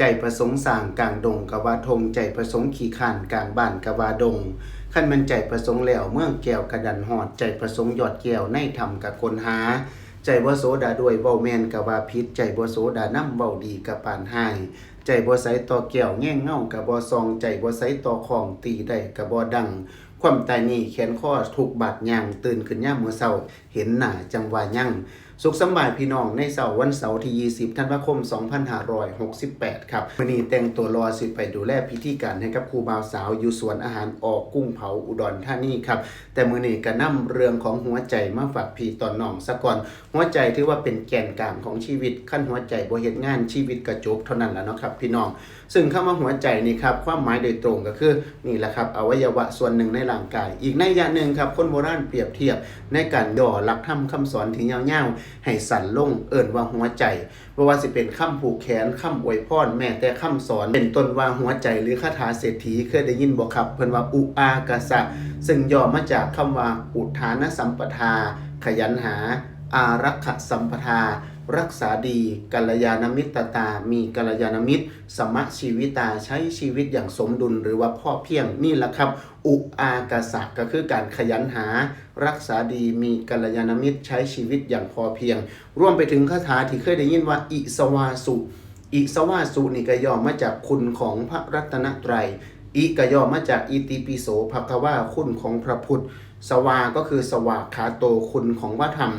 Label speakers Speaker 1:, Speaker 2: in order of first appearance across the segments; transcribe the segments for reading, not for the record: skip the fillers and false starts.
Speaker 1: ใจประสงค์สร้างกลางดงกะว่าทงใจประสงค์ขี่ข้านกลางบ้านกะว่าดงคันมันใจประสงค์แล้วเมืองแก้วกระดันหอดใจประสงค์ยอดแก้วในธรรมกะคนหาใจบ่โสดาด้วยเว้าแม่นกะว่าผิดใจบ่โสดานำเว้าดีกะปานหายใจบ่ใสต่อแก้วแง่งเงากะบ่ซองใจบ่ใสต่อของตีได้กะบ่ดังความตายนี้แขนคอถูกบาดย่างตื่นขึ้นยามมื้อเช้าเห็นหน้าจังว่ายังสุขสำบายพี่น้องในเสาร์วันเสาร์ที่20ธันวาคม2568ครับมื้อนี้แต่งตัวรอสิไปดูแลพิธีการให้กับครูบ่าวสาวอยู่สวนอาหารอกุ้งเผาอุดรธานีครับแต่มื้อนี้ก็นำเรื่องของหัวใจมาฝากพี่ตอนน้องซะก่อนหัวใจถือว่าเป็นแกนกลางของชีวิตคันหัวใจบ่เฮ็ดงานชีวิตก็จบเท่านั้นแหละเนาะครับพี่น้องซึ่งคำว่าหัวใจนี่ครับความหมายโดยตรงก็คือนี่แหละครับอวัยวะส่วนหนึ่งในร่างกายอีกนัยยะหนึ่งครับคนโบราณเปรียบเทียบในการย่อหลักธรรมคำสอนที่ยาวๆให้สั้นลงเอิ้นว่าหัวใจบ่ว่าสิเป็นคำผูกแขนคำอวยพรแม้แต่คำสอนเป็นต้นว่าหัวใจหรือคาถาเศรษฐีเคยได้ยินบ่ครับเพิ่นว่าอุอากะสะซึ่งย่อมาจากคำว่าอุทานสัมปทาขยันหาอารักขสัมปทารักษาดีกัลยาณมิตรตามีกัลยาณมิตรสมะชีวิตาใช้ชีวิตอย่างสมดุลหรือว่าพ่อเพียงนี่แหละครับอุอากาสะก็คือการขยันหารักษาดีมีกัลยาณมิตรใช้ชีวิตอย่างพอเพียงรวมไปถึงคาถาที่เคยได้ยินว่าอิสวาสุอิสวาสุนี่ก็ย่อมาจากคุณของพระรัตนตรัยอิก็ย่อมาจากอิติปิโสภควาคุณของพระพุทธสวาก็คือสวากขาโตคุณของพระธรรม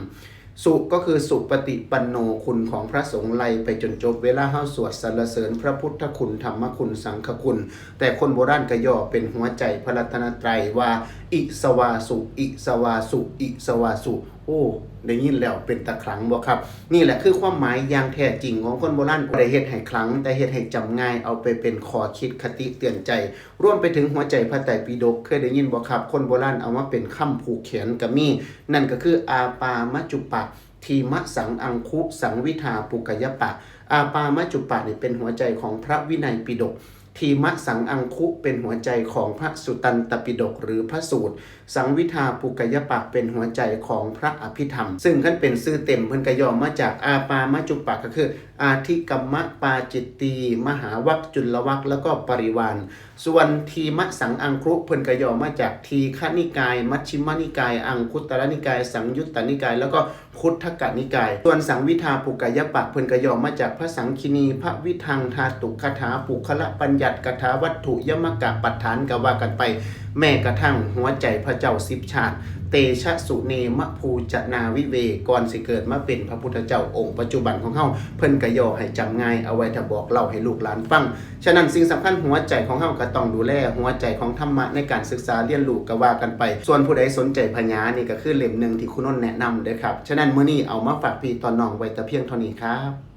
Speaker 1: สุก็คือสุปฏิปันโนคุณของพระสงฆ์ไล่ไปจนจบเวลาเฮาสวดสรรเสริญพระพุทธคุณธรรมคุณสังฆคุณแต่คนโบราณก็ย่อเป็นหัวใจพระรัตนตรัยว่าอิสวาสุอิสวาสุอิสวาสุโอ้ได้ยินแล้วเป็นตะครั้งบ่ครับนี่แหละคือความหมายอย่างแท้จริงของคนโบราณบ่ได้เฮ็ดให้ครั้งแต่เฮ็ดให้จำง่ายเอาไปเป็นข้อคิดคติเตือนใจรวมไปถึงหัวใจพระไตรปิฎกเคยได้ยินบ่ครับคนโบราณเอามาเป็นคำผูกแขนก็มีนั่นก็คืออาปามัจจุปะทีมะสังอังคุสังวิทาปุกยปะอาปามัจจุปะนี่เป็นหัวใจของพระวินัยปิฎกทีมะสังอังคุเป็นหัวใจของพระสุตันตปิฎกหรือพระสูตรสังวิทาปุกยปะเป็นหัวใจของพระอภิธรรมซึ่งขั้นเป็นชื่อเต็มเพิ่นก็ย่อมาจากอาปามัจจุปะก็คืออาทิกัมมะปาจิตตีมหาวัคจุลวัคแล้วก็ปริวารส่วนทีมะสังอังคุเพิ่นก็ย่อมาจากทีฆนิกายมัชฌิมนิกายอังคุตตรนิกายสังยุตตนิกายแล้วก็พุทธกนิกายส่วนสังวิทาปุกยปะเพิ่นก็ย่อมาจากพระสังคีนีพระวิทังธาตุคถาปุคละปัญญัติคถาวัตถุยมกะปัฏฐานก็ว่ากันไปแม้กระทั่งหัวใจพระเจ้า10ชาติเตชะสุเนมะภูจนาวิเวก่อนสิเกิดมาเป็นพระพุทธเจ้าองค์ปัจจุบันของเฮาเพิ่นก็ย่อให้จำง่ายเอาไว้ถ้าบอกเล่าให้ลูกหลานฟังฉะนั้นสิ่งสำคัญหัวใจของเฮาก็ต้องดูแลหัวใจของธรรมะในการศึกษาเรียนรู้ก็ว่ากันไปส่วนผู้ใดสนใจพญานี่ก็คือเล่มนึงที่คุณนนท์แนะนำเด้อครับฉะนั้นมื้อนี้เอามาฝากพี่ตอนน้องไว้แต่เพียงเท่านี้ครับ